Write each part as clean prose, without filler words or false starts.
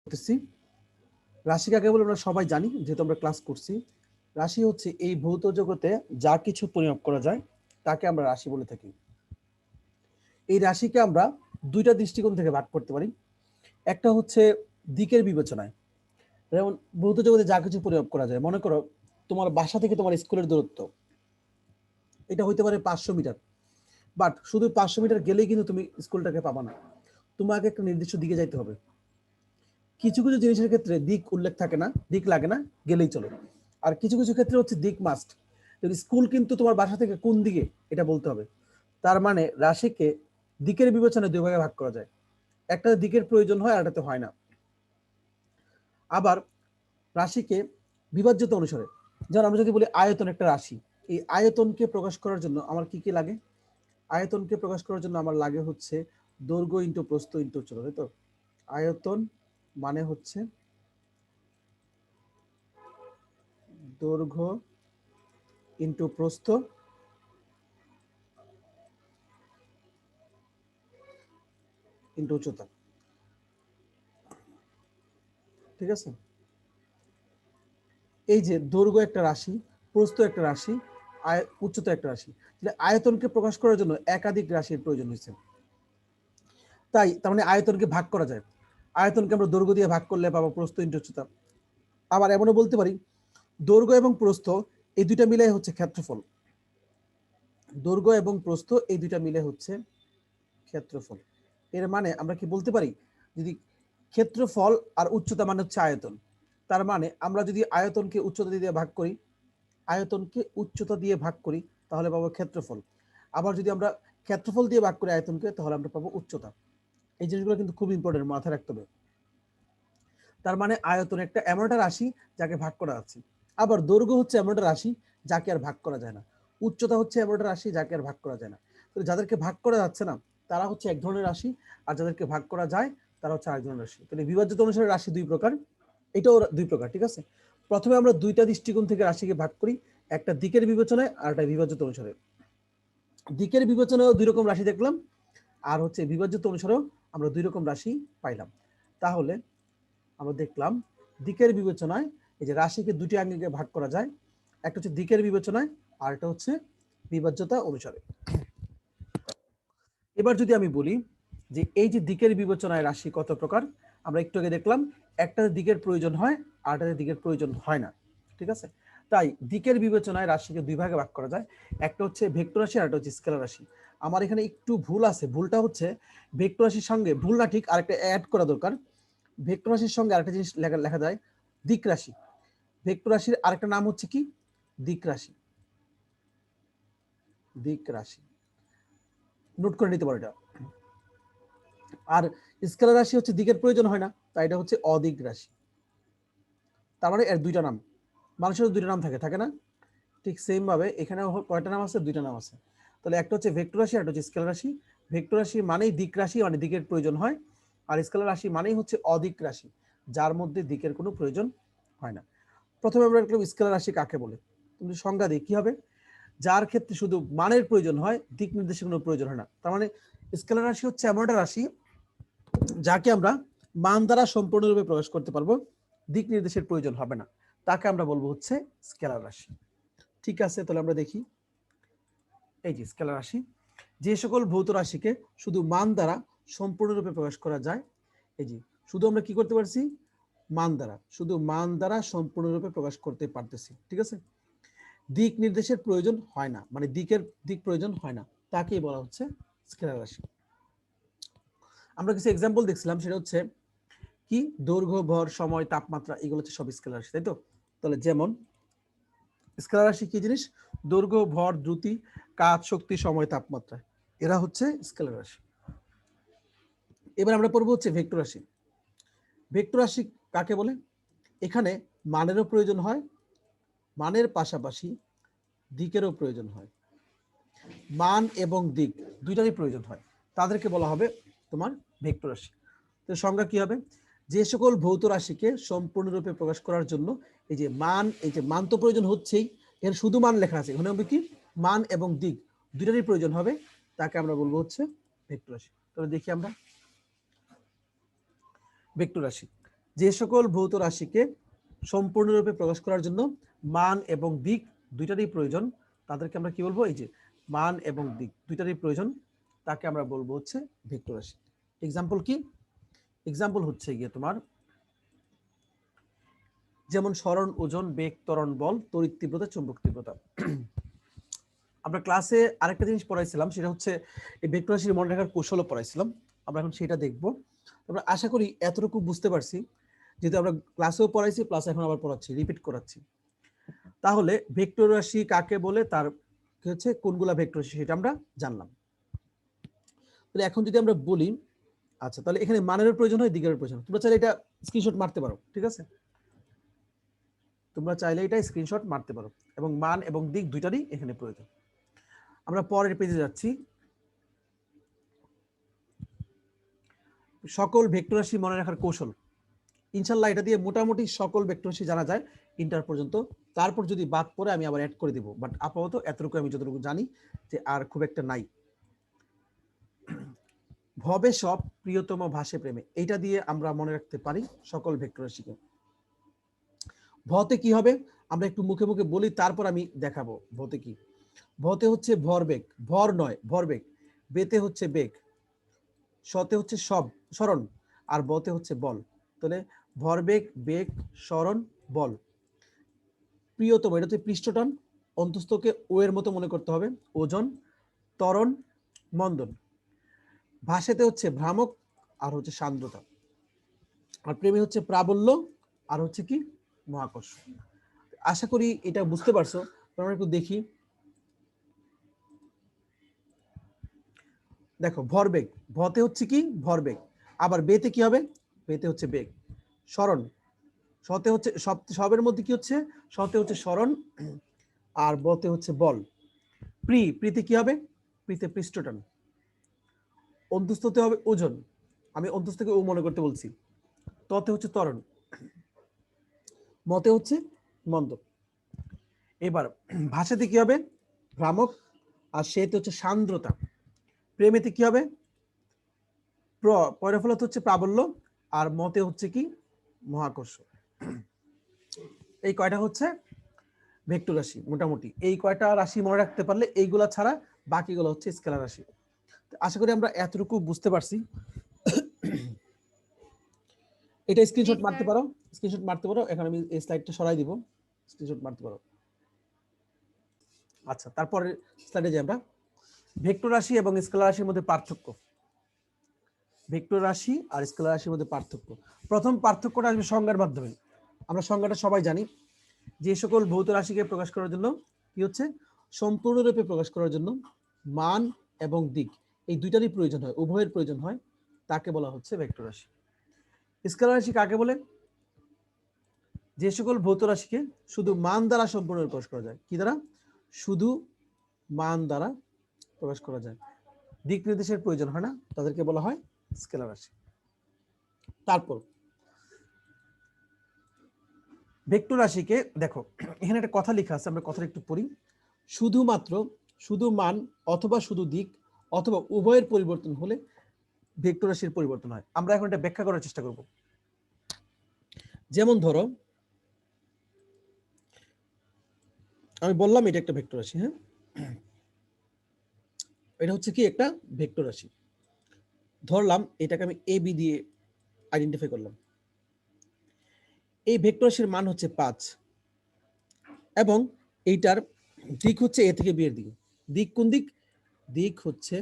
করতেছি। রাশি কাকে বলে আমরা সবাই জানি, যেহেতু আমরা ক্লাস করছি। রাশি হচ্ছে এই ভৌত জগতে যা কিছু পরিমাপ করা যায় তাকে আমরা রাশি বলে থাকি। এই রাশিকে আমরা দুইটা দৃষ্টিকোণ থেকে ভাগ করতে পারি। একটা হচ্ছে দিকের বিবেচনায়, যেমন ভৌত জগতে যা কিছু পরিমাপ করা যায়, মনে করো তোমার বাসা থেকে তোমার স্কুলের দূরত্ব, এটা হইতে পারে 500 মিটার, বাট শুধু 500 মিটার গেলেই কিন্তু তুমি স্কুলটাকে পাবা না, তোমাকে একটা নির্দিষ্ট দিকে যাইতে হবে। কিছু কিছু জিনিসের ক্ষেত্রে দিক উল্লেখ থাকে না, দিক লাগে না, গেলেই চলে। আর কিছু কিছু ক্ষেত্রে হচ্ছে দিক মাস্ট, স্কুল কিন্তু তোমার বাসা থেকে কোন দিকে এটা বলতে হবে। তার মানে রাশিকে দিকের বিবেচনায় দুই ভাগে ভাগ করা যায়, একটা দিকের প্রয়োজন হয় আর একটাতে হয় না। আবার রাশিকে বিভাজ্যতা অনুসারে, যেমন আমরা যদি বলি আয়তন একটা রাশি, এই আয়তনকে প্রকাশ করার জন্য আমার কি কি লাগে? আয়তনকে প্রকাশ করার জন্য আমার লাগে হচ্ছে দৈর্ঘ্য ইন্টু প্রস্থ ইন্টু উচ্চতা, তাই তো? আয়তন মানে হচ্ছে দৈর্ঘ্য ইন্টু প্রস্থ ইন্টু উচ্চতা, ঠিক আছে? এই যে দৈর্ঘ্য একটা রাশি, প্রস্থ একটা রাশি, উচ্চতা একটা রাশি, তাহলে আয়তনকে প্রকাশ করার জন্য একাধিক রাশির প্রয়োজন হয়েছে। তার মানে আয়তনকে ভাগ করা যায়। আয়তনকে আমরা দৈর্ঘ্য দিয়ে ভাগ করলে পাবো প্রস্থ ইন্টু উচ্চতা। আবার এমনও বলতে পারি দৈর্ঘ্য এবং প্রস্থ এই দুইটা মিলে হচ্ছে ক্ষেত্রফল। দৈর্ঘ্য এবং প্রস্থ এই দুইটা মিলে হচ্ছে ক্ষেত্রফল। এর মানে আমরা কি বলতে পারি, যদি ক্ষেত্রফল আর উচ্চতা মানে হচ্ছে আয়তন, তার মানে আমরা যদি আয়তনকে উচ্চতা দিয়ে ভাগ করি, আয়তনকে উচ্চতা দিয়ে ভাগ করি তাহলে পাবো ক্ষেত্রফল। আবার যদি আমরা ক্ষেত্রফল দিয়ে ভাগ করি আয়তনকে তাহলে আমরা পাবো উচ্চতা। এই জিনিসগুলো কিন্তু খুব ইম্পর্টেন্ট, মাথায় রাখতে হবে। তার মানে আয়তন একটা এমন একটা রাশি যাকে ভাগ করা আছে। আবার দৈর্ঘ্য হচ্ছে এমন একটা রাশি যাকে আর ভাগ করা যায় না। উচ্চতা হচ্ছে এমন একটা রাশি যাকে আর ভাগ করা যায় না। তো যাদেরকে ভাগ করা যাচ্ছে না তারা হচ্ছে এক ধরনের রাশি, আর যাদেরকে ভাগ করা যায় তারা হচ্ছে আরেক ধরনের রাশি। তাহলে বিভাজ্যতা অনুসারে রাশি দুই প্রকার, এটাও দুই প্রকার, ঠিক আছে? প্রথমে আমরা দুইটা দৃষ্টিকোণ থেকে রাশিকে ভাগ করি, একটা দিকের বিবেচনায় আর একটা বিভাজ্যতা অনুসারে। দিকের বিবেচনায় দুই রকম রাশি দেখলাম, আর হচ্ছে বিভাজ্যতা অনুসারেও আমরা দুই রকম রাশি পাইলাম। তাহলে আমরা দেখলাম দিকের বিবেচনায় এই যে রাশিকে দুটি আঙ্গিকে ভাগ করা যায়, একটা হচ্ছে দিকের বিবেচনায় আর একটা হচ্ছে বিভাজ্যতা অনুসারে। এবার যদি আমি বলি যে এই যে দিকের বিবেচনায় রাশি কত প্রকার, আমরা একটু আগে দেখলাম একটা দিকের প্রয়োজন হয় আর একটা দিকের প্রয়োজন হয় না, ঠিক আছে? তাই দিকের বিবেচনায় রাশিকে দুই ভাগে ভাগ করা যায়, একটা হচ্ছে ভেক্টর রাশি আর একটা হচ্ছে স্কেলার রাশি। আমার এখানে একটু ভুল আছে, ভুলটা হচ্ছে ভেক্টর রাশির সঙ্গে, ভুল না ঠিক, আরেকটা অ্যাড করা দরকার। ভেক্টর রাশির সঙ্গে আরেকটা জিনিস লেখা যায় দিক রাশি। ভেক্টর রাশির আরেকটা নাম হচ্ছে কি? দিক রাশি। দিক রাশি নোট করে নিতে পারো এটা। আর স্কেলার রাশি হচ্ছে দিকের প্রয়োজন হয় না, তাই এটা হচ্ছে অদিক রাশি। তার মানে এর দুইটা নাম, মানুষের দুইটা নাম থাকে না? ঠিক সেম ভাবে এখানে কয়টা নাম আছে? দুইটা নাম আছে। তাহলে একটা হচ্ছে ভেক্টর রাশি আর একটা হচ্ছে স্কেলার রাশি। ভেক্টর রাশি মানেই দিক রাশি, মানে দিকের প্রয়োজন হয়, আর স্কেলার রাশি মানেই হচ্ছে অদিক রাশি, যার মধ্যে দিকের কোনো প্রয়োজন হয় না। প্রথমে আমরা দেখলাম স্কেলার রাশি কাকে বলে। তুমি সংজ্ঞা দিই কি হবে? যার ক্ষেত্রে শুধু মানের প্রয়োজন হয়, দিক নির্দেশের কোনো প্রয়োজন হয় না। তার মানে স্কেলার রাশি হচ্ছে এমন একটা রাশি যাকে আমরা মান দ্বারা সম্পূর্ণরূপে প্রকাশ করতে পারবো, দিক নির্দেশের প্রয়োজন হবে না, তাকে আমরা বলবো হচ্ছে স্কেলার রাশি। ঠিক আছে, তাহলে আমরা দেখি এই যে স্কেলার রাশি, যে সকল ভৌত রাশিকে শুধু মান দ্বারা সম্পূর্ণরূপে প্রকাশ করা যায়, এই যে শুধু আমরা কি করতে পারছি? মান দ্বারা, শুধু মান দ্বারা সম্পূর্ণরূপে প্রকাশ করতে পারতেছি, ঠিক আছে? দিক নির্দেশের প্রয়োজন হয় না, মানে দিক প্রয়োজন হয় না, তাকেই বলা হচ্ছে স্কেলার রাশি। আমরা কিছু এক্সাম্পল দেখছিলাম, সেটা হচ্ছে কি? দৈর্ঘ্য, ভর, সময়, তাপমাত্রা, এগুলো হচ্ছে সব স্কেলার রাশি, তাই তো? তাহলে যেমন স্কেলার রাশি কি জিনিস? দৈর্ঘ্য, ভর, দ্রুতি, কাজ, শক্তি, সময়, তাপমাত্রা, এরা হচ্ছে স্কেলার রাশি। এবার আমরা পড়বো হচ্ছে ভেক্টর রাশি। ভেক্টর রাশি কাকে বলে? এখানে মানেরও প্রয়োজন হয়, মানের পাশাপাশি দিকেরও প্রয়োজন হয়, মান এবং দিক দুইটারই প্রয়োজন হয়, তাদেরকে বলা হবে তোমার ভেক্টর রাশি। তো সংজ্ঞা কি হবে? যে সকল ভৌত রাশিকে সম্পূর্ণরূপে প্রকাশ করার জন্য এই যে মান তো প্রয়োজন হচ্ছেই, এর শুধু মান লেখা আছে, এখানে হবে কি? মান এবং দিক দুইটারই প্রয়োজন হবে, তাকে আমরা বলবো হচ্ছে ভেক্টর রাশি। তাহলে দেখি আমরা ভেক্টর রাশি, যে সকল ভৌত রাশিকে সম্পূর্ণরূপে প্রকাশ করার জন্য মান এবং দিক দুইটারই প্রয়োজন তাদেরকে আমরা কি বলবো, এই যে মান এবং দিক দুইটারই প্রয়োজন, তাকে আমরা বলবো হচ্ছে ভেক্টর রাশি। এক্সাম্পল কি? এক্সাম্পল হচ্ছে গিয়ে তোমার যেমন সরণ, ওজন, বেগ, ত্বরণ, বল, তড়িৎ তীব্রতা, চুম্বক তীব্রতা। আমরা ক্লাসে আরেকটা জিনিস পড়াইছিলাম, সেটা হচ্ছে এই ভেক্টর রাশির মনে রাখার কৌশলও পড়াইছিলাম। আমরা এখন সেটা দেখব। আমরা আশা করি এতটুকু বুঝতে পারছি, যেহেতু আমরা ক্লাসেও পড়াইছি প্লাস এখন আবার পড়াচ্ছি, রিপিট করাচ্ছি। তাহলে ভেক্টর রাশি কাকে বলে, তার কি হচ্ছে কোনগুলা ভেক্টর রাশি সেটা আমরা জানলাম। তাহলে এখন যদি আমরা বলি, আচ্ছা তাহলে এখানে মানের প্রয়োজন হয়, দিকের প্রয়োজন। তোমরা চাইলে এটা স্ক্রিনশট মারতে পারো, ঠিক আছে? তোমরা চাইলে এটা স্ক্রিনশট মারতে পারো, এবং মান এবং দিক দুইটারই এখানে প্রয়োজন। আমরা পরের পেজে যাচ্ছি। সকল ভেক্টর রাশি মনে রাখার কৌশল। ইনশাল্লাহ এটা দিয়ে মোটামুটি সকল ভেক্টর রাশি জানা যায় ইন্টার পর্যন্ত। তারপর যদি বাদ পড়ে আমি আবার অ্যাড করে দিব, বাট আপাতত এতটুকু আমি যতটুকু জানি যে আর খুব একটা নাই। ভবে সব প্রিয়তম ভাসে প্রেমে, এইটা দিয়ে আমরা মনে রাখতে পারি সকল ভেক্টর রাশিকে। ভতে কি হবে আমরা একটু মুখে মুখে বলি, তারপর আমি দেখাবো ভতে কি। ভতে হচ্ছে ভরবেগ, ভর নয় ভরবেগ। বেতে হচ্ছে বেগ, শতে হচ্ছে সব সরণ, আর বতে হচ্ছে বল। তাহলে ভরবেগ, বেগ, সরণ, বল। প্রিয়তম এটা হচ্ছে পৃষ্ঠটান, অন্তস্থকে ও এর মতো মনে করতে হবে। ওজন, ত্বরণ, মন্দন। ভাষাতে হচ্ছে ভ্রামক আর হচ্ছে সান্দ্রতা। আর প্রেমে হচ্ছে প্রাবল্য আর হচ্ছে কি মহাকর্ষ। আশা করি এটা বুঝতে পারছো। আমরা একটু দেখি, দেখো ভরবেগ, ভতে হচ্ছে কি ভরবেগ, আবার বেতে কি হবে, বেতে হচ্ছে বেগ। সরণ, শতে হচ্ছে সবের মধ্যে কি হচ্ছে, শতে হচ্ছে সরণ, আর বতে হচ্ছে বল। প্রিতে কি হবে, প্রিতে পৃষ্ঠটান। অন্তস্থতে হবে ওজন, আমি অন্তস্থকে ও মনে করতে বলছি। ততে হচ্ছে ত্বরণ, মতে হচ্ছে মন্দন। এবার ভাষাতে কি হবে ভ্রামক, আর সেতে হচ্ছে সান্দ্রতা। প্রেমেতে কি হবে পরের ফলত হচ্ছে প্রাবল্য, আর মতে হচ্ছে কি মহাকর্ষ। এই কয়টা হচ্ছে ভেক্টর রাশি। মোটামুটি এই কয়টা রাশি মনে রাখতে পারলে, এইগুলা ছাড়া বাকিগুলো হচ্ছে স্কেলার রাশি। আশা করি আমরা এতটুকু বুঝতে পারছি। এটা স্ক্রিনশট মারতে পারো, স্ক্রিনশট মারতে পারো। এখন আমি এই স্লাইডটা সরাই দিব, স্ক্রিনশট মারতে পারো। আচ্ছা, তারপরে স্লাইডে যাই আমরা। ভেক্টর রাশি এবং স্কেলার রাশির মধ্যে পার্থক্য। ভেক্টর রাশি আর স্কেলার রাশির মধ্যে পার্থক্য। প্রথম পার্থক্যটা আসবে সংজ্ঞার মাধ্যমে। আমরা সংজ্ঞাটা সবাই জানি, যে সকল ভৌত রাশিকে প্রকাশ করার জন্য কি হচ্ছে, সম্পূর্ণরূপে প্রকাশ করার জন্য মান এবং দিক এই দুইটারই প্রয়োজন হয়, উভয়ের প্রয়োজন হয়, তাকে বলা হচ্ছে ভেক্টর রাশি। স্কেলার রাশি কাকে বলে, যে সকল ভৌত রাশিকে শুধু মান দ্বারা সম্পূর্ণরূপে প্রকাশ করা যায়। কি দ্বারা, শুধু মান দ্বারা প্রকাশ করা যায়, দিক নির্দেশের প্রয়োজন হয় না, তাদেরকে বলা হয় স্কেলার রাশি। তারপর ভেক্টর রাশিকে দেখো, এখানে একটা কথা লেখা আছে, আমরা কথাটা একটু পড়ি। শুধুমাত্র শুধু মান অথবা শুধু দিক অথবা উভয়ের পরিবর্তন হলে ভেক্টর রাশির পরিবর্তন হয়। আমরা এখন এটা ব্যাখ্যা করার চেষ্টা করব। যেমন ধরো আমি বললাম এটা একটা ভেক্টর রাশি, হ্যাঁ, এটা হচ্ছে কি একটা ভেক্টর রাশি। ধরলাম এটাকে আমি এ বি দিয়ে আইডেন্টিফাই করলাম। এই ভেক্টর রাশির মান হচ্ছে 5 এবং এইটার দিক হচ্ছে এ থেকে বি এর দিকে। দিক কোন দিক, দিক হচ্ছে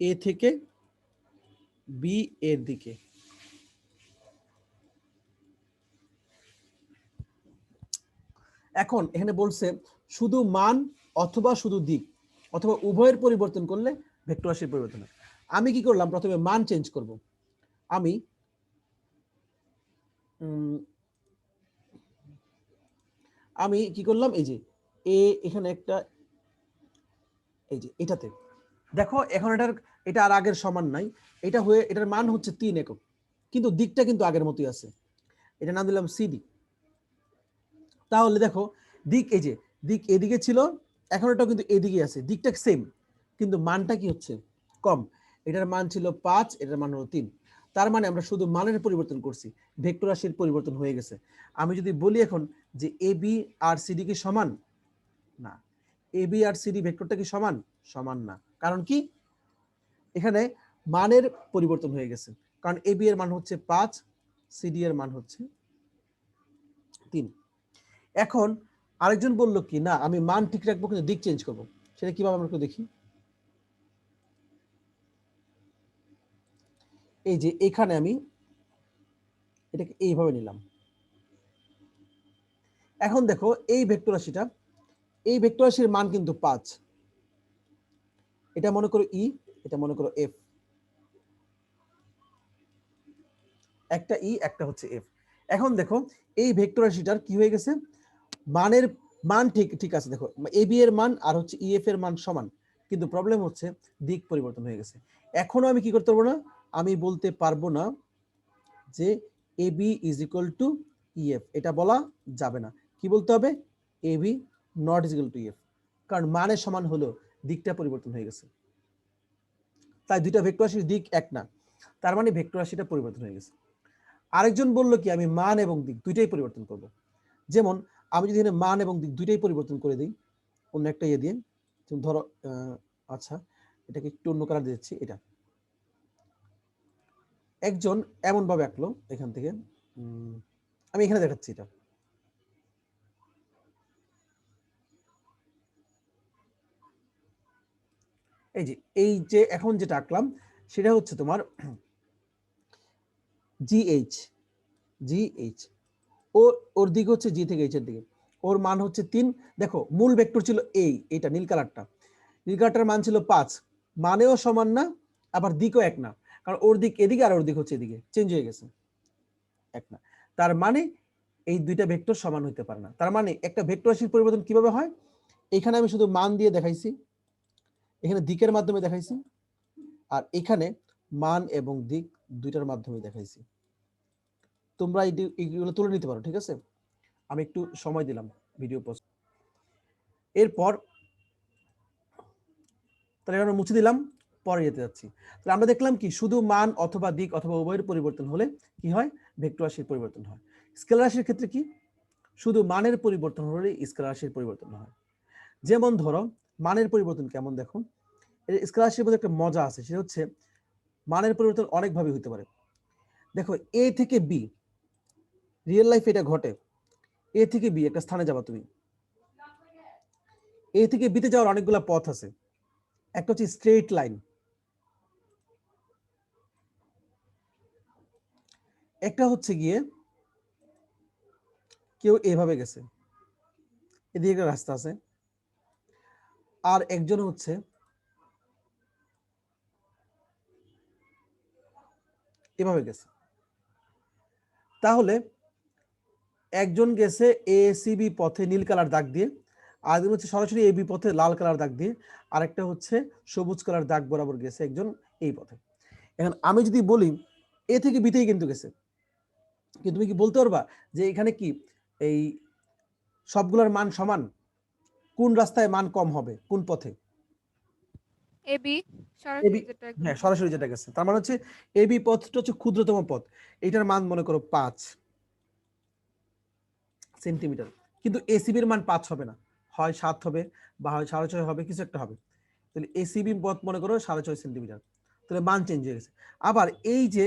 এ থেকে বি এর দিকে। এখন এখানে বলছে শুধু মান অথবা শুধু দিক অথবা উভয়ের পরিবর্তন করলে ভেক্টর রাশির পরিবর্তন হয়। আমি কি করলাম, প্রথমে মান চেঞ্জ করব। আমি কি করলাম, এই যে এ এখানে একটা, এই যে এটাতে দেখো, এখন এটা আর আগের সমান নাই, এটা হয়ে এটার মান হচ্ছে 3 একক, কিন্তু দিকটা কিন্তু আগের মতোই আছে। এটা নাম দিলাম সিডি। তাহলে দেখো দিক, এই যে দিক এদিকে ছিল, এখন এটাও কিন্তু এদিকে আছে, দিকটা সেম, কিন্তু মানটা কি হচ্ছে কম। এটার মান ছিল 5, এটার মান হলো 3। তার মানে আমরা শুধু মানের পরিবর্তন করছি, ভেক্টর রাশির পরিবর্তন হয়ে গেছে। আমি যদি বলি এখন যে এ বি আর সিডি কি সমান, না। এ বি আর সিডি ভেক্টরটা কি সমান, সমান না। কারণ কি, এখানে মানের পরিবর্তন হয়ে গেছে। কারণ এ বি এর মান হচ্ছে 5, সিডি এর মান হচ্ছে 3। এখন আরেকজন বলল কি, না আমি মান ঠিক রাখবো কিন্তু দিক চেঞ্জ করবো। সেটা কিভাবে আমরা একটু দেখি। এই যে এখানে আমি এটাকে এইভাবে নিলাম। এখন দেখো এই ভেক্টর রাশিটা, এই ভেক্টর রাশির মান কিন্তু 5। এটা মনে করো ই, এটা মনে করো এফ, একটা ই একটা হচ্ছে এফ। এখন দেখো এই ভেক্টর রাশিটার কি হয়ে গেছে, মানের মান ঠিক আছে। দেখো এ বি এর মান আর হচ্ছে ইএফ এর মান সমান, কিন্তু প্রবলেম হচ্ছে দিক পরিবর্তন হয়ে গেছে। এখনো আমি কি করতে পারবো না, আমি বলতে পারবো না যে A B is equal to EF, এটা বলা যাবে না। কি বলতে হবে, A B not is equal to EF, কারণ মানের সমান হলো দিকটা পরিবর্তন হয়ে গেছে। তাই দুইটা ভেক্টর রাশির দিক এক না, তার মানে ভেক্টর রাশিটা পরিবর্তন হয়ে গেছে। আরেকজন বলল কি আমি মান এবং দিক দুইটাই পরিবর্তন করব। যেমন আমি যদি এখানে মান এবং দিক দুইটাই পরিবর্তন করে দিই অন্য একটা ইয়ে দিয়ে, ধরো আচ্ছা এটাকে একটু অন্য কালার দিচ্ছি। এটা একজন এমন ভাবে আঁকলো, এখান থেকে আমি এখানে দেখাচ্ছি। এটা এই যে এখন যেটা আঁকলাম সেটা হচ্ছে তোমার জিএইচ, ওর দিক হচ্ছে জি থেকে এইচ এর দিকে, ওর মান হচ্ছে 3। দেখো মূল ভেক্টর ছিল এইটা নীল কালারটার মান ছিল 5, মানেও সমান না আবার দিকও এক না, কারণ ওর দিক এদিকে আর ওর দিক হচ্ছে এদিকে, চেঞ্জ হয়ে গেছে, এক না। তার মানে এই দুইটা ভেক্টর সমান হতে পারে না। তার মানে একটা ভেক্টর রাশির পরিবর্তন কিভাবে হয়, এখানে আমি শুধু মান দিয়ে দেখাইছি, এখানে দিকের মাধ্যমে দেখাইছি, আর এখানে মান এবং দিক দুইটার মাধ্যমে দেখাইছি। তোমরা এইগুলো তুলে নিতে পারো, ঠিক আছে। আমি একটু সময় দিলাম ভিডিও পোস্ট। এরপর তাহলে আমরা মুছে দিলাম, পরে যেতে যাচ্ছি। তাহলে আমরা দেখলাম কি, শুধু মান অথবা দিক অথবা উভয়ের পরিবর্তন হলে কি হয়, ভেক্টর রাশির পরিবর্তন হয়। স্কেলার রাশির ক্ষেত্রে কি, শুধু মানের পরিবর্তন হলে স্কেলার রাশির পরিবর্তন হয়। যেমন ধরো মানের পরিবর্তন কেমন দেখো, স্কেলার রাশির মধ্যে একটা মজা আছে, সেটা হচ্ছে মানের পরিবর্তন অনেকভাবে হতে পারে। দেখো এ থেকে বি, রিয়েল লাইফ এটা ঘটে। এ থেকে বি একটা স্থানে যাবা তুমি, এ থেকে বিতে যাওয়ার অনেকগুলো পথ আছে। একটা হচ্ছে স্ট্রেট লাইন, একটা হচ্ছে গিয়ে কেউ এভাবে গেছে, এদিকে একটা রাস্তা আছে, আর একজন হচ্ছে এভাবে গেছে। তাহলে একজন গেছে এ সি বি পথে নীল কালার দাগ দিয়ে, আরেকজন হচ্ছে সরাসরি এ বি পথে লাল কালার দাগ দিয়ে, আরেকটা হচ্ছে সবুজ কালার দাগ বরাবর গেছে একজন এই পথে। এখন আমি যদি বলি এ থেকে বিতেই কিন্তু গেছে, কিন্তু তুমি কি বলতে পারবা যে এখানে কি এই সবগুলোর মান সমান, কোন রাস্তায় মান কম হবে, কোন পথে, এবি সরাসরি যেটা একদম হ্যাঁ সরাসরি যেটা গেছে। তার মানে হচ্ছে এবি পথটা হচ্ছে ক্ষুদ্রতম পথ, এটার মান মনে করো 5 সেন্টিমিটার, কিন্তু এসিবির মান 5 হবে না, হয় 7 হবে বা হয় 6.5 হবে, কিছু একটা হবে। তাহলে এসিবি পথ মনে করো 6.5 সেন্টিমিটার, তাহলে মান চেঞ্জ হয়ে গেছে। আবার এই যে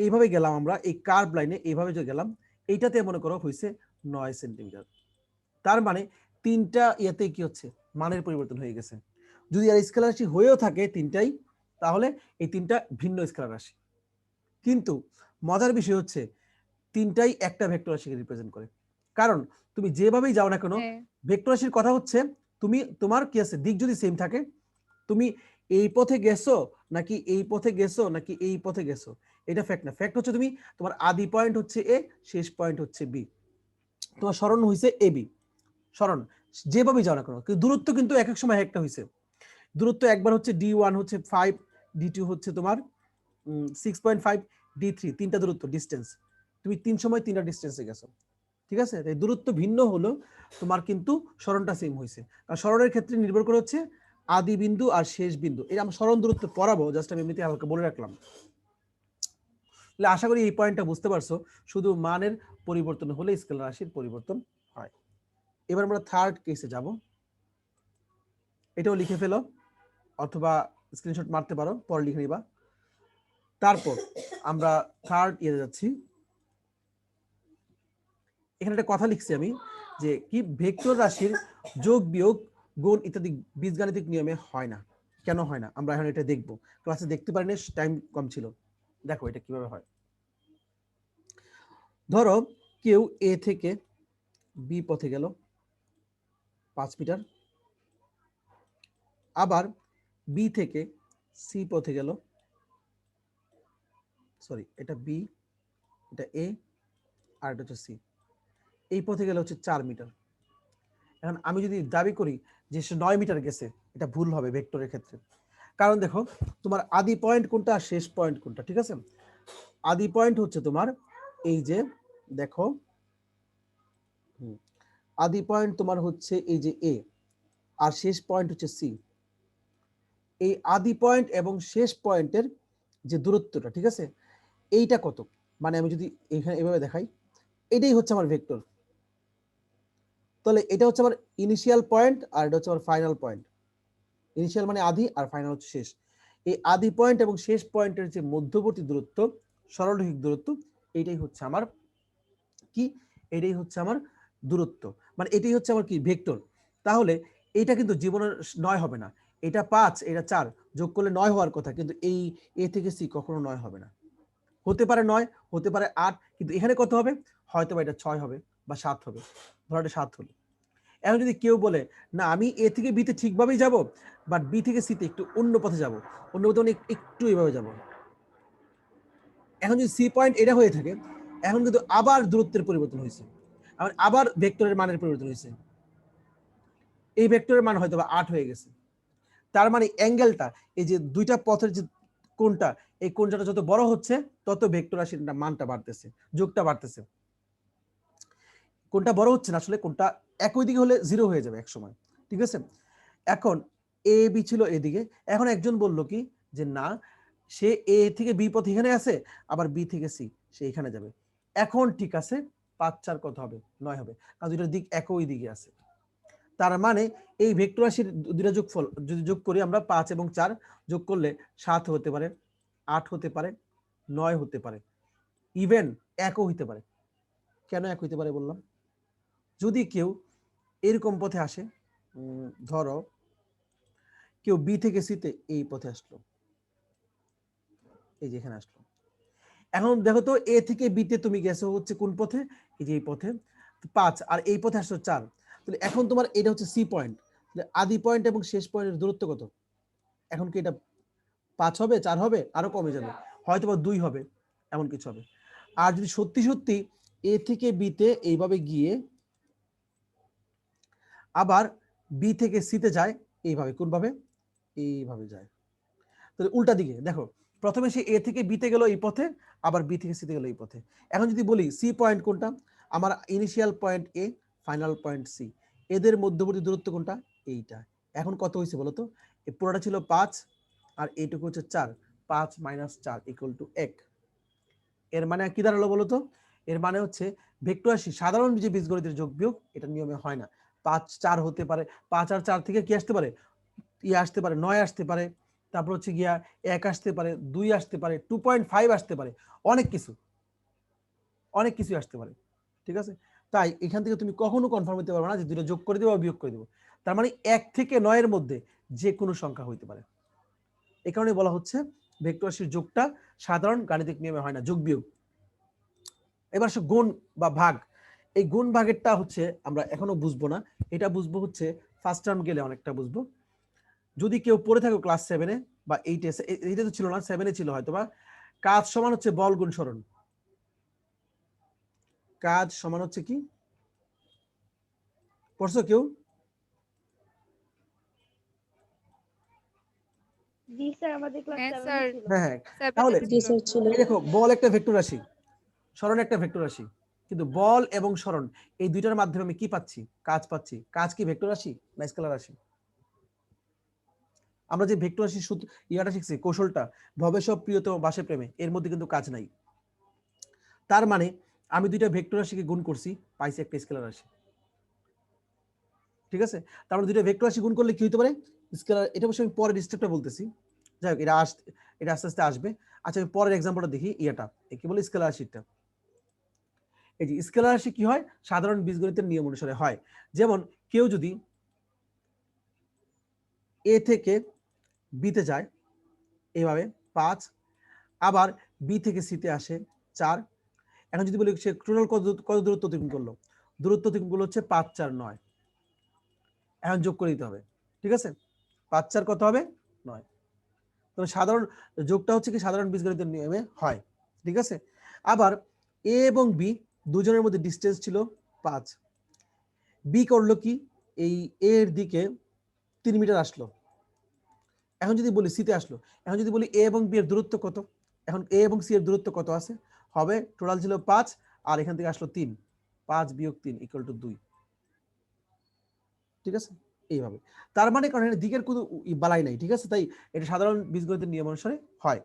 এইভাবে গেলাম আমরা এই কার্ভ লাইনে, এইভাবে যে গেলাম, এইটাতে মনে করো হয়েছে 9 সেন্টিমিটার। তার মানে তিনটা ইয়াতে কি হচ্ছে, মানের পরিবর্তন হয়ে গেছে। যদি আর স্কেলার রাশি হয়েও থাকে তিনটাই, তাহলে এই তিনটা ভিন্ন স্কেলার রাশি। কিন্তু মজার বিষয় হচ্ছে তিনটাই একটা ভেক্টর রাশিকে রিপ্রেজেন্ট করে। কারণ তুমি যেভাবেই যাও না কেন, ভেক্টর রাশির কথা হচ্ছে তুমি তোমার কি আছে, দিক যদি সেম থাকে, তুমি এই পথে গেছো নাকি এই পথে গেছো নাকি এই পথে গেছো, এটা ফ্যাক্ট না। ফ্যাক্ট হচ্ছে তুমি তোমার আদি পয়েন্ট হচ্ছে এ, শেষ পয়েন্ট হচ্ছে বি, তোমার স্মরণ হয়েছে এ বি, স্মরণ যেভাবেই যাও না কেন, কিন্তু দূরত্ব কিন্তু এক এক সময় একটা হয়েছে। দূরত্ব একবার হচ্ছে D1 হচ্ছে 5, D2 হচ্ছে তোমার 6.5, D3 তিনটা দূরত্ব ডিস্টেন্স, তুমি 3 সময় 3টা ডিস্টেন্সে গেছো, ঠিক আছে। তাই দূরত্ব ভিন্ন হলো, তোমার কিন্তু স্মরণটা সেম হয়েছে। আর স্মরণের ক্ষেত্রে নির্ভর করে হচ্ছে আদি বিন্দু আর শেষ বিন্দু। এটা আমরা স্মরণ দূরত্ব পড়াবো, জাস্ট আমি এমনিতে হালকা বলে রাখলাম। তাহলে আশা করি এই পয়েন্টটা বুঝতে পারছো, শুধু মানের পরিবর্তন হলে স্কেলার রাশির পরিবর্তন হয়। এবার আমরা থার্ড কেসে যাব, এটাও লিখে ফেলো অথবা স্ক্রিনশট মারতে পারো, পরে লিখে নিবা। তারপর আমরা থার্ড ইয়ে যাচ্ছি, এখানে একটা কথা লিখছি আমি যে কি ভেক্টর রাশির যোগ বিয়োগ গুণ ইত্যাদি বীজগাণিতিক নিয়মে হয় না। কেন হয় না আমরা এখন এটা দেখবো, ক্লাসে দেখতে পারিনি, টাইম কম ছিল। দেখো এটা কিভাবে হয়। ধরো কেউ এ থেকে বি পথে গেল 5 মিটার, আবার বি থেকে সি পথে গেল, সরি এটা বি, এটা এ, আর এটা হচ্ছে সি, এই পথে গেলে হচ্ছে 4 মিটার। এখন আমি যদি দাবি করি যে সে 9 মিটার গেছে, এটা ভুল হবে ভেক্টরের ক্ষেত্রে। কারণ দেখো তোমার আদি পয়েন্ট কোনটা আর শেষ পয়েন্ট কোনটা, ঠিক আছে? আদি পয়েন্ট হচ্ছে তোমার এই যে দেখো, আদি পয়েন্ট তোমার হচ্ছে এই যে এ, আর শেষ পয়েন্ট হচ্ছে সি। এই আদি পয়েন্ট এবং শেষ পয়েন্টের যে দূরত্বটা, ঠিক আছে, এইটা কত, মানে আমি যদি এখানে এভাবে দেখাই, এটাই হচ্ছে আমার ভেক্টর। তাহলে এটা হচ্ছে আমার ইনিশিয়াল পয়েন্ট আর এটা হচ্ছে আমার ফাইনাল পয়েন্ট। ইনিশিয়াল মানে আদি আর ফাইনাল হচ্ছে শেষ। এই আদি পয়েন্ট এবং শেষ পয়েন্টের যে মধ্যবর্তী দূরত্ব, সরলরৈখিক দূরত্ব, এইটাই হচ্ছে আমার কি, এটাই হচ্ছে আমার দূরত্ব, মানে এটাই হচ্ছে আমার কি ভেক্টর। তাহলে এটা কিন্তু জীবনের 9 হবে না, এটা 5 এটা 4 যোগ করলে 9 হওয়ার কথা, কিন্তু এই এ থেকে সি কখনো 9 হবে না। হতে পারে 9, হতে পারে 8, কিন্তু এখানে কত হবে, হয়তো বা এটা 6 হবে বা 7 হবে, ধরো এটা 7 হলো। এখন যদি কেউ বলে না আমি এ থেকে বিতে ঠিকভাবেই যাব, বাট বি থেকে সিতে একটু অন্য পথে যাব, অন্য পথে একটু এভাবে যাব, এখন যদি সি পয়েন্ট এটা হয়ে থাকে, এখন কিন্তু আবার দূরত্বের পরিবর্তন হয়েছে, আবার ভেক্টরের মানের পরিবর্তন হয়েছে, এই ভেক্টরের মান হয়তো বা 8 হয়ে গেছে। তার মানে অ্যাঙ্গেলটা, এই যে দুইটা পথের যে কোণটা, এই কোণটা যত বড় হচ্ছে তত ভেক্টর রাশির মানটা বাড়তেছে, যোগটা বাড়তেছে। কোনটা বড় হচ্ছে না, আসলে কোনটা একই দিকে হলে 0 হয়ে যাবে এক সময়, ঠিক আছে? এখন এ বি ছিল এদিকে, এখন একজন বলল কি যে না, সে এ থেকে বি পথ এখানে আছে, আবার বি থেকে সি সে এখানে যাবে। এখন ঠিক আছে, 5 4 কত হবে, 9 হবে, কারণ দুইটার দিক একই দিকে আছে। তার মানে এই ভেক্টর রাশির দুইটা যোগফল যদি যোগ করি আমরা, 5 এবং 4 যোগ করলে 7 হতে পারে, 8 হতে পারে, 9 হতে পারে, ইভেন একও হতে পারে। কেন এক হইতে পারে বললাম, যদি কেউ এরকম পথে আসে, ধরো কেউ বি থেকে সিতে এই পথে আসলো, এই যে এখানে আসলো, এখন দেখো তো এ থেকে বিতে তুমি গেছো হচ্ছে কোন পথে, এই যে এই পথে 5, আর এই পথে আসছো 4, তাহলে এখন তোমার এটা হচ্ছে সি পয়েন্ট, আদি পয়েন্ট এবং শেষ পয়েন্টের দূরত্ব কত, এখন কি এটা 5 হবে, 4 হবে, আরো কমে যাবে, হয়তো বা 2 হবে, এমন কিছু হবে। আর যদি সত্যি সত্যি এ থেকে বিতে এইভাবে গিয়ে আবার বি থেকে সিতে যায়, এইভাবে কোনভাবে, এইভাবে যায়, তাহলে উল্টা দিকে দেখো, প্রথমে সে এ থেকে বিতে গেল এই পথে, আবার বি থেকে সিতে গেল এই পথে। এখন যদি বলি সি পয়েন্ট কোনটা, আমার ইনিশিয়াল পয়েন্ট এ, ফাইনাল পয়েন্ট সি, এদের মধ্যবর্তী দূরত্ব কোনটা, এইটা। এখন কত হয়েছে বলতো, এই পুরোটা ছিল 5 আর এইটুকু হচ্ছে 4, 5 - 4 = 1। এর মানে কি দাঁড়ালো বলতো, এর মানে হচ্ছে ভেক্টর রাশি সাধারণ যে বীজগণিতের যোগ বিয়োগ এটা নিয়মে হয় না। 5 4 হতে পারে, 5 আর 4 থেকে কি আসতে পারে, আসতে পারে 9 আসতে পারে, তারপর হচ্ছে গিয়া 1 আসতে পারে, 2 আসতে পারে, 2.5 আসতে পারে, অনেক কিছু অনেক কিছু আসতে পারে, ঠিক আছে? তাই এখান থেকে তুমি কখনো কনফার্ম হতে পারবে না যে দুটো যোগ করে দেবো বা বিয়োগ করে দেবো। তার মানে 1 থেকে 9 এর মধ্যে যে কোনো সংখ্যা হইতে পারে। এই কারণে বলা হচ্ছে ভেক্টর রাশির যোগটা সাধারণ গাণিতিক নিয়মে হয় না, যোগ বিয়োগ। এবার সে গুণ বা ভাগ, এই গুণ ভাগেরটা হচ্ছে আমরা এখনো বুঝবো না, এটা বুঝবো হচ্ছে ফার্স্ট টার্ম গেলে অনেকটা বুঝবো। যদি কেউ পড়ে থাকো ক্লাস 7-এ বা 8-এ, এইটা তো ছিল না, 7-এ ছিল হয়তো বা, কাজ সমান হচ্ছে বল গুণ সরণ। কাজ সমান হচ্ছে কি, পড়ছো কেউ? জি স্যার, আমাদের ক্লাস হ্যাঁ 7 এ স্যার, ছিল। হ্যাঁ হ্যাঁ, 7 তাহলে তে জি ছিল। স্যার ছিল। এই দেখো বল একটা ভেক্টর রাশি, সরণ একটা ভেক্টর রাশি, কিন্তু বল এবং সরণ এই দুইটার মাধ্যমে আমি কি পাচ্ছি, কাজ পাচ্ছি। কাজ কি ভেক্টর রাশি না স্কেলার রাশি? আমরা যে ভেক্টর রাশির সূত্র ইয়াটা শিখছি, কৌশলটা, ভবে সব প্রিয়তম বাসে প্রেমে, এর মধ্যে কিন্তু কাজ নাই। তার মানে আমি দুইটা ভেক্টর রাশিকে গুণ করছি, পাইছি একটা স্কেলার রাশি। ঠিক আছে, তারপরে দুইটা ভেক্টর রাশি গুণ করলে কি হতে পারে? স্কেলার। এটা অবশ্যই আমি পরের স্টেপটা বলতেছি, যাই হোক এটা আস্তে আস্তে আসবে। আচ্ছা আমি পরের এক্সাম্পলটা দেখি, এটা কি বলে স্কেলার রাশিটা। এই যে স্কেলার রাশি কি হয়, সাধারণ বীজগণিতের নিয়ম অনুসারে হয়। যেমন কেউ যদি এ থেকে বিতে যায় এইভাবে 5, আবার বি থেকে সিতে আসে 4। এখন যদি বলি সে টোটাল কত দূরত্ব অতিক্রম করলো, দূরত্ব অতিক্রম করলো হচ্ছে 5, 4, 9। এখন যোগ করে দিতে হবে, ঠিক আছে? 5, 4 কত হবে? 9। তবে সাধারণ যোগটা হচ্ছে কি সাধারণ বীজগণিতের নিয়মে হয়, ঠিক আছে? আবার এ এবং বি দুজনের মধ্যে ডিস্টেন্স ছিল 5। বি করলো কি, এই এ এর দিকে 3 মিটার আসলো। এখন যদি বলি সিতে আসলো, এখন যদি বলি এ এবং বি এর দূরত্ব কত, এখন এ এবং সি এর দূরত্ব কত আছে হবে, টোটাল ছিল 5 আর এখান থেকে আসলো 3, 5 বিয়োগ 3 ইকুয়াল টু 2। ঠিক আছে, এইভাবে। তার মানে কারণ এখানে দিকের কোনো বালাই নাই, ঠিক আছে? তাই এটা সাধারণ বীজগণিতের নিয়ম অনুসারে হয়।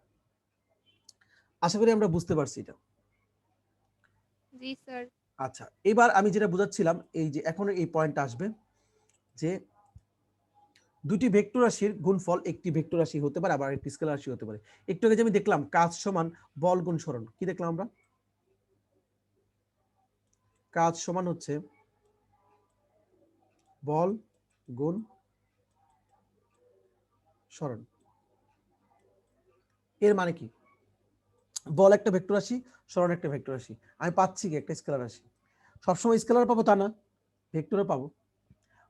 আশা করি আমরা বুঝতে পারছি এটা। জি স্যার। আচ্ছা, এবার আমি যেটা বুঝাচ্ছিলাম, এই যে এখন এই পয়েন্টটা আসবে যে দুটি ভেক্টর রাশির গুণফল একটি ভেক্টর রাশি হতে পারে, আবার একটি স্কেলার রাশি হতে পারে। একটু আগে যে আমি দেখলাম কাজ সমান বল গুণ সরণ, কি দেখলাম আমরা? কাজ সমান হচ্ছে বল গুণ সরণ। এর মানে কি, বল একটা ভেক্টর রাশি, সরণ একটা ভেক্টর রাশি। আমি পাচ্ছি কি একটা স্কেলার রাশি। সবসময় স্কেলার পাবো তা না, ভেক্টরও পাবো।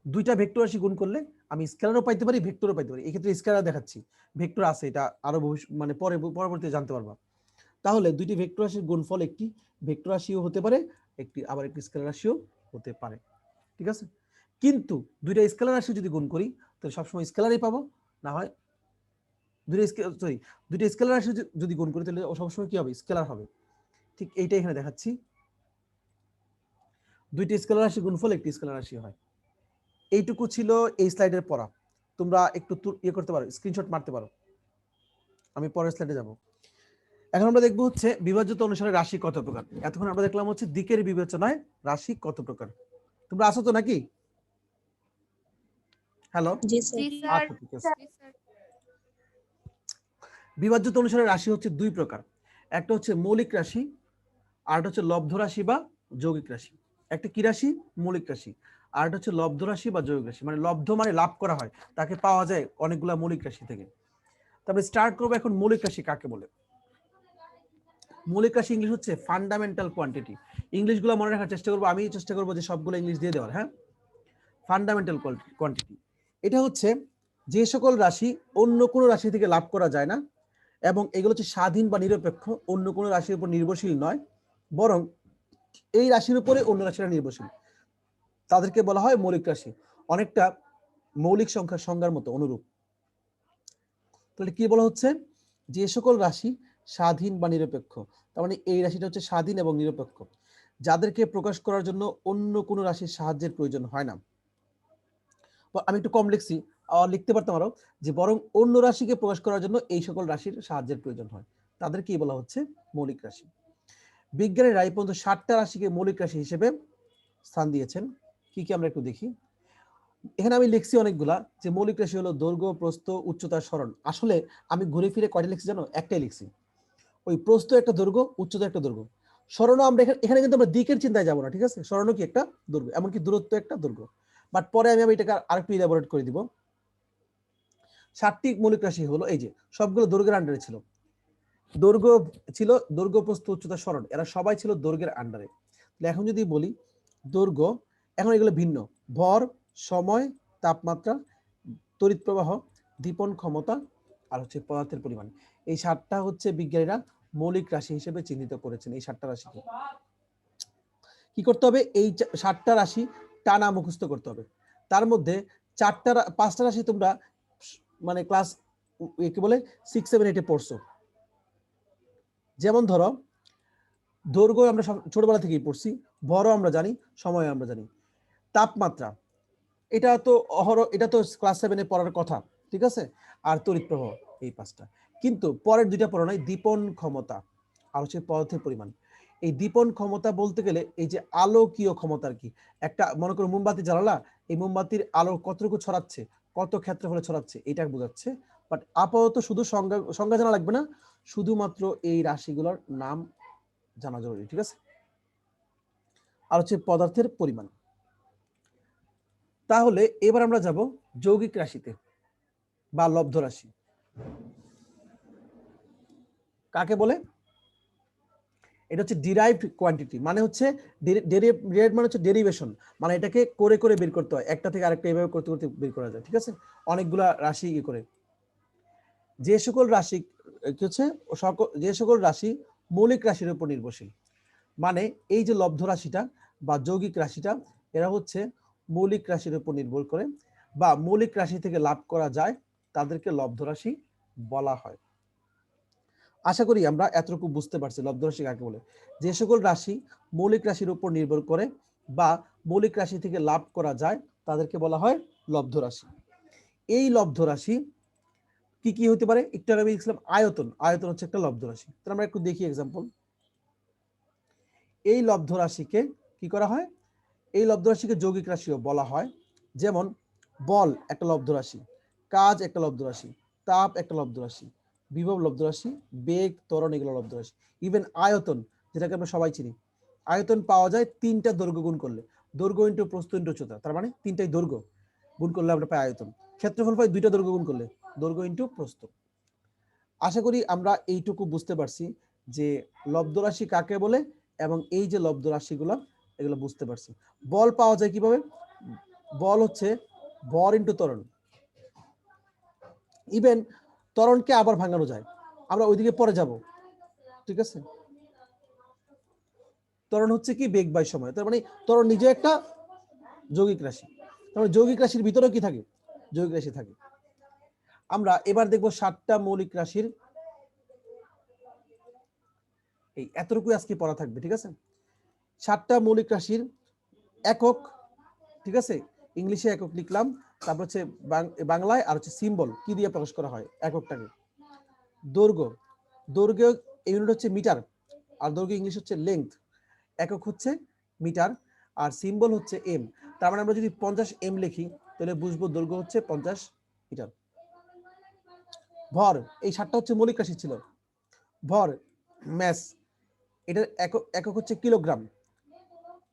দুইটা ভেক্টর রাশি গুণ করলে আমি স্কেলারও পাইতে পারি, ভেক্টরও পাইতে পারি। এক্ষেত্রে স্কেলার দেখাচ্ছি, ভেক্টর আছে, এটা আরো মানে পরবর্তীতে জানতে পারবা। তাহলে দুইটি ভেক্টর রাশির গুণফল একটি ভেক্টর রাশিও হতে পারে, আবার একটি স্কেলার রাশিও হতে পারে, ঠিক আছে? কিন্তু দুইটা স্কেলার রাশি যদি গুণ করি তাহলে সবসময় স্কেলারই পাবো, না হয় দুইটা স্কেলার রাশি যদি গুণ করি তাহলে সবসময় কি হবে, স্কেলার হবে। ঠিক এইটাই এখানে দেখাচ্ছি, দুইটি স্কেলার রাশি গুণফল একটি স্কেলার রাশি হয়। এইটুকু ছিল এই স্লাইডের পড়া। তোমরা একটু ইয়ে করতে পারো, স্ক্রিনশট মারতে পারো। আমি পরের স্লাইডে যাব। এখন আমরা দেখবো হচ্ছে বিভাজ্যতা অনুসারে রাশি কত প্রকার। এতক্ষণ আমরা দেখলাম হচ্ছে দিকের বিবেচনায় রাশি কত প্রকার। তোমরা আছো তো নাকি? হ্যালো, জি স্যার। আচ্ছা ঠিক আছে। জি স্যার। বিভাজ্যতা অনুসারে রাশি হচ্ছে দুই প্রকার, একটা হচ্ছে মৌলিক রাশি আর একটা হচ্ছে লব্ধ রাশি বা যৌগিক রাশি। একটা কি রাশি? মৌলিক রাশি। আর একটা হচ্ছে লব্ধ রাশি বা যৌগিক রাশি। মানে লব্ধ মানে লাভ করা হয়, তাকে পাওয়া যায় অনেকগুলা মৌলিক রাশি থেকে। তারপরে স্টার্ট করবো এখন মৌলিক রাশি কাকে বলে। মৌলিক রাশি ইংলিশ হচ্ছে ফান্ডামেন্টাল কোয়ান্টিটি। ইংলিশগুলো মনে রাখার চেষ্টা করবো, আমি চেষ্টা করবো যে সবগুলো ইংলিশ দিয়ে দেওয়ার। হ্যাঁ, ফান্ডামেন্টাল কোয়ান্টিটি এটা হচ্ছে যে সকল রাশি অন্য কোনো রাশি থেকে লাভ করা যায় না, এবং এগুলো হচ্ছে স্বাধীন বা নিরপেক্ষ, অন্য কোনো রাশির উপর নির্ভরশীল নয়, বরং এই রাশির উপরে অন্য রাশিরা নির্ভরশীল, তাদেরকে বলা হয় মৌলিক রাশি। অনেকটা মৌলিক সংখ্যার সংজ্ঞার মতো অনুরূপ। তাহলে কি বলা হচ্ছে, যে সকল রাশি স্বাধীন বা নিরপেক্ষ, তার মানে এই রাশিটা হচ্ছে স্বাধীন এবং নিরপেক্ষ, যাদেরকে প্রকাশ করার জন্য অন্য কোনো রাশির সাহায্যের প্রয়োজন হয় না। আমি একটু কম লিখছি, লিখতে পারতাম আরো, যে বরং অন্য রাশিকে প্রকাশ করার জন্য এই সকল রাশির সাহায্যের প্রয়োজন হয়, তাদেরকে বলা হচ্ছে মৌলিক রাশি। বিজ্ঞানীরা এই পর্যন্ত 7টা রাশিকে মৌলিক রাশি হিসেবে স্থান দিয়েছেন। কি কি আমরা একটু দেখি। এখানে আমি লিখছি অনেকগুলা, যে মৌলিক রাশি হলো দৈর্ঘ্য, প্রস্থ, উচ্চতা, সরণ। আসলে আমি ঘুরে ফিরে কয়টা লিখছি জানো? একটাই লিখছি। ওই প্রস্থ একটা দৈর্ঘ্য, উচ্চতা একটা দৈর্ঘ্য, সরণও আমরা এখানে কিন্তু আমরা দিকের চিন্তায় যাবো না, ঠিক আছে? সরণও কি একটা দৈর্ঘ্য, এমনকি দূরত্ব একটা দৈর্ঘ্য। বাট পরে আমি এটাকে আরেকটু ইলাবোরেট করে দিব। 7টি মৌলিক রাশি হলো এই যে সবগুলো দৈর্ঘ্যের আন্ডারে ছিল। দৈর্ঘ্য ছিল দৈর্ঘ্য, প্রস্থ, উচ্চতা, সরণ, এরা সবাই ছিল দৈর্ঘ্যের আন্ডারে। এখন যদি বলি দৈর্ঘ্য, এখন এগুলো ভিন্ন, ভর, সময়, তাপমাত্রা, তড়িৎ প্রবাহ, দীপন ক্ষমতা, আর হচ্ছে পদার্থের পরিমাণ। এই 7টা হচ্ছে বিজ্ঞানীরা মৌলিক রাশি হিসেবে চিহ্নিত করেছেন। এই 7টা রাশিকে কি করতে হবে, এই 7টা রাশি টানা মুখস্থ করতে হবে। তার মধ্যে 5টা রাশি তোমরা মানে ক্লাস কি বলে 6, 7, 8 পড়ছো। যেমন ধরো দৈর্ঘ্য আমরা ছোটবেলা থেকেই পড়ছি, ভরও আমরা জানি, সময় আমরা জানি, তাপমাত্রা এটা তো এটা তো ক্লাস 7-এ পড়ার কথা, ঠিক আছে? আর তড়িৎ প্রবাহ, এই 5টা। কিন্তু পরের 2টা পড়া নাই, দীপন ক্ষমতা আর হচ্ছে পদার্থের পরিমাণ। এই দীপন ক্ষমতা বলতে গেলে এই যে আলোকীয় ক্ষমতা আর কি, একটা মনে করো মোমবাতি জ্বালালা, এই মোমবাতির আলো কতটুকু ছড়াচ্ছে, কত ক্ষেত্রফলে ছড়াচ্ছে, এটা বোঝাচ্ছে। বাট আপাতত শুধু সংজ্ঞা জানা লাগবে না, শুধুমাত্র এই রাশিগুলোর নাম জানা জরুরি, ঠিক আছে। আর হচ্ছে পদার্থের পরিমাণ। তাহলে এবার আমরা যাব যৌগিক রাশিতে বা লব্ধ রাশি। কাকে বলে? এটা হচ্ছে ডিরাইভড কোয়ান্টিটি, মানে হচ্ছে ডেরিভেট মানে হচ্ছে ডেরিভেশন, মানে এটাকে করে করে বের করতে হয়, একটা থেকে আরেকটা এইভাবে করতে করতে বের করা যায়, ঠিক আছে। অনেকগুলা রাশি করে যে সকল রাশি কি হচ্ছে যে সকল রাশি মৌলিক রাশির উপর নির্ভরশীল, মানে এই যে লব্ধ রাশিটা বা যৌগিক রাশিটা, এরা হচ্ছে মৌলিক রাশির উপর নির্ভর করে বা মৌলিক রাশি থেকে লাভ করা যায়, তাদেরকে লব্ধ রাশি বলা হয়। আশা করি আমরা এতটুকু বুঝতে পারছি লব্ধ রাশি কাকে বলে। যে সকল রাশি মৌলিক রাশির উপর নির্ভর করে বা মৌলিক রাশি থেকে লাভ করা যায়, তাদেরকে বলা হয় লব্ধ রাশি। এই লব্ধ রাশি কি কি হতে পারে? একটু আগে আমি দেখছিলাম আয়তন, আয়তন হচ্ছে একটা লব্ধ রাশি। তাহলে আমরা একটু দেখি এক্সাম্পল। এই লব্ধ রাশিকে কি করা হয়? এই লব্ধ রাশিকে যৌগিক রাশিও বলা হয়। যেমন বল একটা লব্ধ রাশি, কাজ একটা লব্ধ রাশি, তাপ একটা লব্ধ রাশি, বিভব লব্ধ রাশি, বেগ, ত্বরণ এগুলো লব্ধ রাশি। ইভেন আয়তন, যেটাকে আমরা সবাই চিনি, আয়তন পাওয়া যায় তিনটা দৈর্ঘ্য গুণ করলে, দৈর্ঘ্য ইন্টু প্রস্থ ইন্টু উচ্চতা, তার মানে তিনটাই দৈর্ঘ্য গুণ করলে আমরা পাই আয়তন। ক্ষেত্রফল পাই দুইটা দৈর্ঘ্য গুণ করলে, দৈর্ঘ্য ইন্টু প্রস্থ। আশা করি আমরা এইটুকু বুঝতে পারছি যে লব্ধ রাশি কাকে বলে এবং এই যে লব্ধ রাশিগুলো এগুলো বুঝতে পারছি। বল পাওয়া যায় কিভাবে? বল হচ্ছে ভর ইন্টু ত্বরণ। ইভেন ত্বরণকে আবার ভাঙানো যায়, আমরা ওইদিকে পরে যাব, ঠিক আছে। ত্বরণ হচ্ছে কি বেগ বাই সময়, তার মানে ত্বরণ নিজে একটা যৌগিক রাশি। তারপরে যৌগিক রাশির ভিতরেও কি থাকে? যৌগিক রাশি থাকে। আমরা এবার দেখব 7টা মৌলিক রাশির, এই এতটুকু আজকে পড়া থাকবে, ঠিক আছে। 7টা মৌলিক রাশির একক, ঠিক আছে, ইংলিশে একক লিখলাম, তারপর হচ্ছে বাংলায় আর হচ্ছে সিম্বল কি দিয়ে প্রকাশ করা হয় এককটাকে। দৈর্ঘ্য, দৈর্ঘ্য ইউনিট হচ্ছে মিটার, আর দৈর্ঘ্য ইংলিশ হচ্ছে লেংথ, একক হচ্ছে মিটার, আর সিম্বল হচ্ছে এম। তার মানে আমরা যদি 50 এম লিখি তাহলে বুঝবো দৈর্ঘ্য হচ্ছে 50 মিটার। ভর, এই 7টা হচ্ছে মৌলিক রাশি ছিল। ভর ম্যাস, এটার একক হচ্ছে কিলোগ্রাম,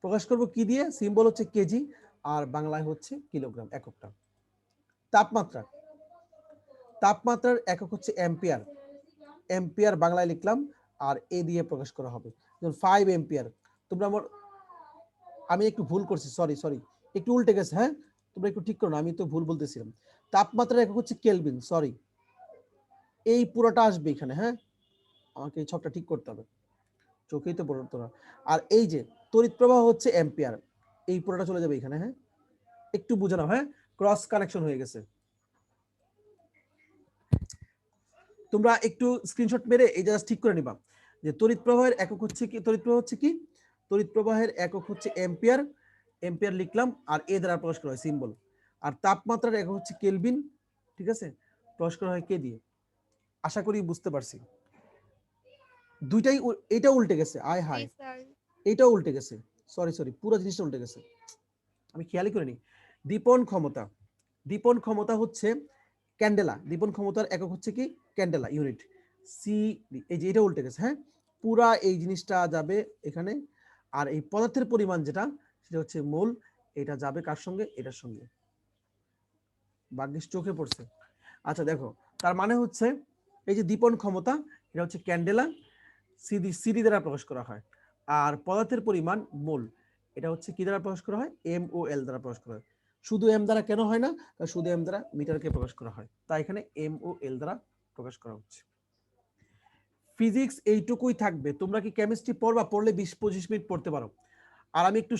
প্রকাশ করব কি দিয়ে? সিম্বল হচ্ছে কেজি, আর বাংলায় হচ্ছে কিলোগ্রাম এককটা। তাপমাত্রা, তাপমাত্রার একক হচ্ছে অ্যাম্পিয়ার, অ্যাম্পিয়ার বাংলায় লিখলাম আর এ দিয়ে প্রকাশ করা হবে। যেমন 5 অ্যাম্পিয়ার। তোমরা আমি একটু ভুল করছি, সরি একটু উল্টে গেছে, হ্যাঁ তোমরা একটু ঠিক করো না, আমি তো ভুল বলতেছিলাম। তাপমাত্রার একক হচ্ছে কেলভিন, সরি এই পুরোটা আসবে এখানে, হ্যাঁ আমাকে এই ছকটা ঠিক করতে হবে, চোখেই তো পড়তো না। আর এই যে তড়িৎ প্রবাহ হচ্ছে অ্যাম্পিয়ার, এই পুরোটা চলে যাবে এখানে, হ্যাঁ একটু বুঝে নাও, হ্যাঁ ক্রস কানেকশন হয়ে গেছে। তোমরা একটু স্ক্রিনশট মেরে এই জায়গা ঠিক করে নিবা যে তড়িৎ প্রবাহের একক হচ্ছে কি, তড়িৎ প্রবাহ হচ্ছে কি, তড়িৎ প্রবাহের একক হচ্ছে অ্যাম্পিয়ার, অ্যাম্পিয়ার লিখলাম আর এ দ্বারা প্রকাশ করা হয় সিম্বল। আর তাপমাত্রার একক হচ্ছে কেলভিন, ঠিক আছে, প্রকাশ করা হয় কে দিয়ে। আশা করি বুঝতে পারছি। দুইটাই এটা উল্টে গেছে, আয় জি হায় স্যার। এটাও উল্টে গেছে, সরি পুরো জিনিসটা উল্টে গেছে, আমি খেয়ালই করিনি। দীপন ক্ষমতা, দীপন ক্ষমতা হচ্ছে ক্যান্ডেলা, দীপন ক্ষমতার একক হচ্ছে কি ক্যান্ডেলা ইউনিট, সি, এই যে এটা উল্টে গেছে, হ্যাঁ পুরা এই জিনিসটা যাবে এখানে। আর এই পদার্থের পরিমাণ যেটা, সেটা হচ্ছে মোল, এটা যাবে কার সঙ্গে? এটার সঙ্গে। ভাগ্যিস চোখে পড়ছে। আচ্ছা দেখো, তার মানে হচ্ছে এই যে দীপন ক্ষমতা, এটা হচ্ছে ক্যান্ডেলা, সিডি দ্বারা প্রকাশ করা হয়। আর পদার্থের পরিমাণ মোল, এটা হচ্ছে কি দ্বারা প্রকাশ করা হয়? এম ও এল দ্বারা প্রকাশ করা হয়। শুধু এম দ্বারা কেন হয় না? শুধু এম দ্বারা মিটারকে প্রকাশ করা হয়, তাই এখানে এম ও এল দ্বারা প্রকাশ করা হচ্ছে। ফিজিক্স এইটুকুই থাকবে। তোমরা কি কেমিস্ট্রি পড়বা? পড়লে 20-25 মিনিট পড়তে পারো। আর আমি একটু